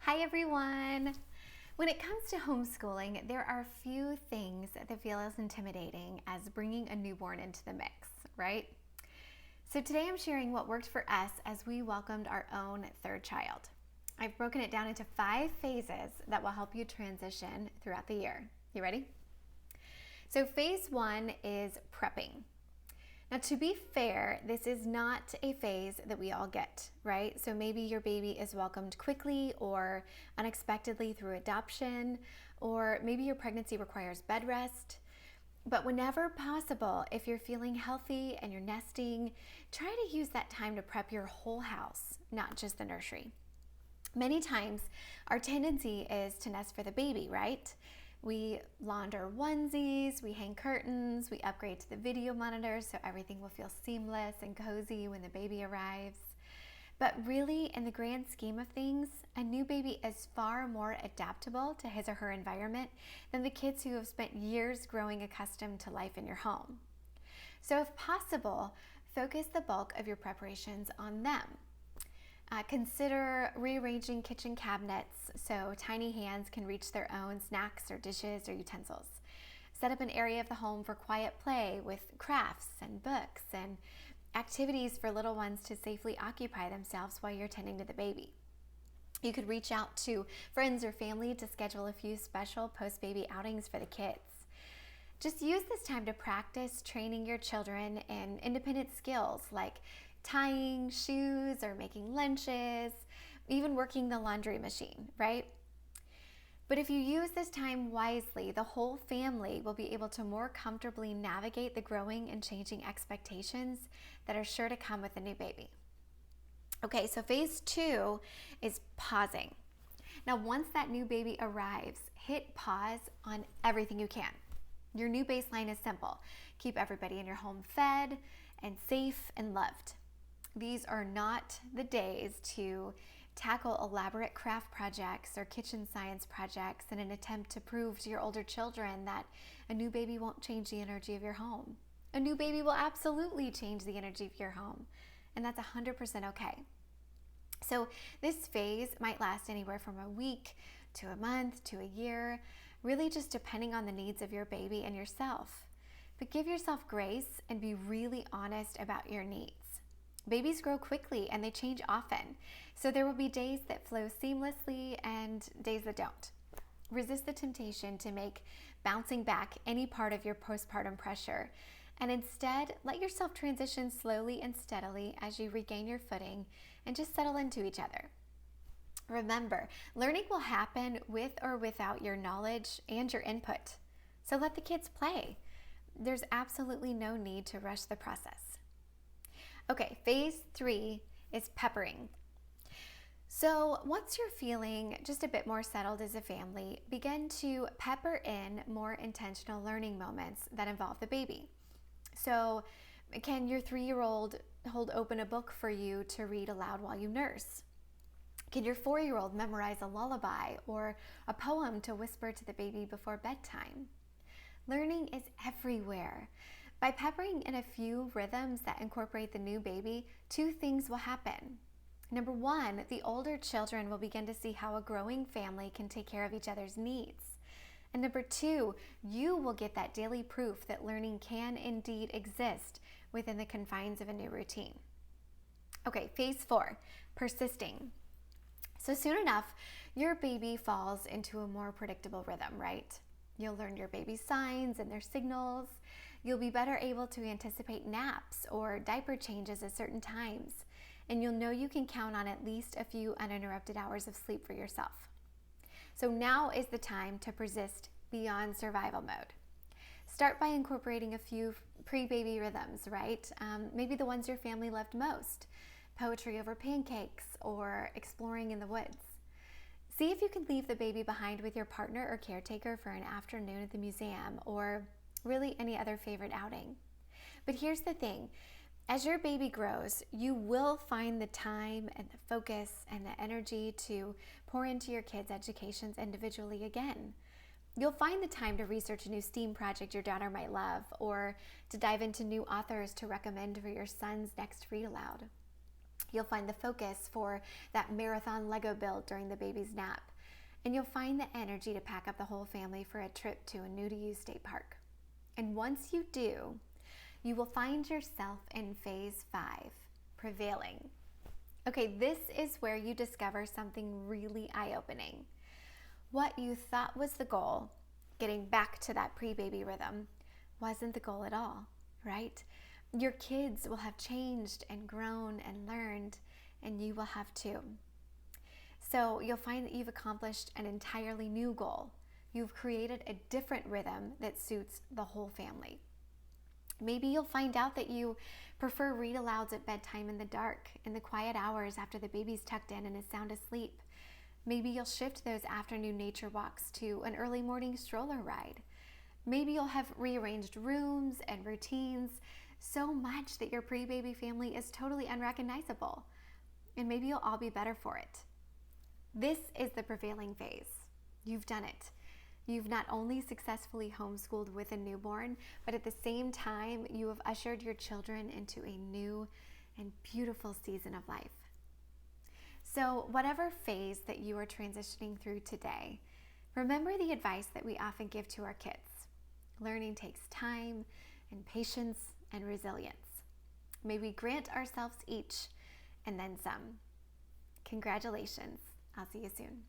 Hi everyone! When it comes to homeschooling, there are few things that feel as intimidating as bringing a newborn into the mix, right? So today I'm sharing what worked for us as we welcomed our own third child. I've broken it down into 5 phases that will help you transition throughout the year. You ready? So phase 1 is prepping. Now, to be fair, this is not a phase that we all get, right? So maybe your baby is welcomed quickly or unexpectedly through adoption, or maybe your pregnancy requires bed rest. But whenever possible, if you're feeling healthy and you're nesting, try to use that time to prep your whole house, not just the nursery. Many times, our tendency is to nest for the baby, right? We launder onesies, we hang curtains, we upgrade to the video monitor so everything will feel seamless and cozy when the baby arrives. But really, in the grand scheme of things, a new baby is far more adaptable to his or her environment than the kids who have spent years growing accustomed to life in your home. So if possible, focus the bulk of your preparations on them. Consider rearranging kitchen cabinets so tiny hands can reach their own snacks or dishes or utensils. Set up an area of the home for quiet play with crafts and books and activities for little ones to safely occupy themselves while you're tending to the baby. You could reach out to friends or family to schedule a few special post-baby outings for the kids. Just use this time to practice training your children in independent skills like tying shoes or making lunches, even working the laundry machine, right? But if you use this time wisely, the whole family will be able to more comfortably navigate the growing and changing expectations that are sure to come with a new baby. Okay, so phase 2 is pausing. Now, once that new baby arrives, hit pause on everything you can. Your new baseline is simple. Keep everybody in your home fed and safe and loved. These are not the days to tackle elaborate craft projects or kitchen science projects in an attempt to prove to your older children that a new baby won't change the energy of your home. A new baby will absolutely change the energy of your home, and that's 100% okay. So this phase might last anywhere from a week to a month to a year, really just depending on the needs of your baby and yourself. But give yourself grace and be really honest about your needs. Babies grow quickly and they change often, so there will be days that flow seamlessly and days that don't. Resist the temptation to make bouncing back any part of your postpartum pressure, and instead let yourself transition slowly and steadily as you regain your footing and just settle into each other. Remember, learning will happen with or without your knowledge and your input, so let the kids play. There's absolutely no need to rush the process. Okay, phase 3 is peppering. So once you're feeling just a bit more settled as a family, begin to pepper in more intentional learning moments that involve the baby. So can your 3-year-old hold open a book for you to read aloud while you nurse? Can your 4-year-old memorize a lullaby or a poem to whisper to the baby before bedtime? Learning is everywhere. By peppering in a few rhythms that incorporate the new baby, 2 things will happen. Number 1, the older children will begin to see how a growing family can take care of each other's needs. And number 2, you will get that daily proof that learning can indeed exist within the confines of a new routine. Okay, phase 4, persisting. So soon enough, your baby falls into a more predictable rhythm, right? You'll learn your baby's signs and their signals. You'll be better able to anticipate naps or diaper changes at certain times, and you'll know you can count on at least a few uninterrupted hours of sleep for yourself. So now is the time to persist beyond survival mode. Start by incorporating a few pre-baby rhythms, right? Maybe the ones your family loved most, poetry over pancakes or exploring in the woods. See if you can leave the baby behind with your partner or caretaker for an afternoon at the museum or really any other favorite outing. But here's the thing, as your baby grows, you will find the time and the focus and the energy to pour into your kids' educations individually again. You'll find the time to research a new STEAM project your daughter might love or to dive into new authors to recommend for your son's next read aloud. You'll find the focus for that marathon Lego build during the baby's nap. And you'll find the energy to pack up the whole family for a trip to a new-to-you state park. And once you do, you will find yourself in phase 5, prevailing. Okay, this is where you discover something really eye-opening. What you thought was the goal, getting back to that pre-baby rhythm, wasn't the goal at all, right? Your kids will have changed and grown and learned, and you will have too. So you'll find that you've accomplished an entirely new goal. You've created a different rhythm that suits the whole family. Maybe you'll find out that you prefer read-alouds at bedtime in the dark, in the quiet hours after the baby's tucked in and is sound asleep. Maybe you'll shift those afternoon nature walks to an early morning stroller ride. Maybe you'll have rearranged rooms and routines so much that your pre-baby family is totally unrecognizable. And maybe you'll all be better for it. This is the prevailing phase. You've done it. You've not only successfully homeschooled with a newborn, but at the same time, you have ushered your children into a new and beautiful season of life. So whatever phase that you are transitioning through today, remember the advice that we often give to our kids. Learning takes time and patience and resilience. May we grant ourselves each and then some. Congratulations. I'll see you soon.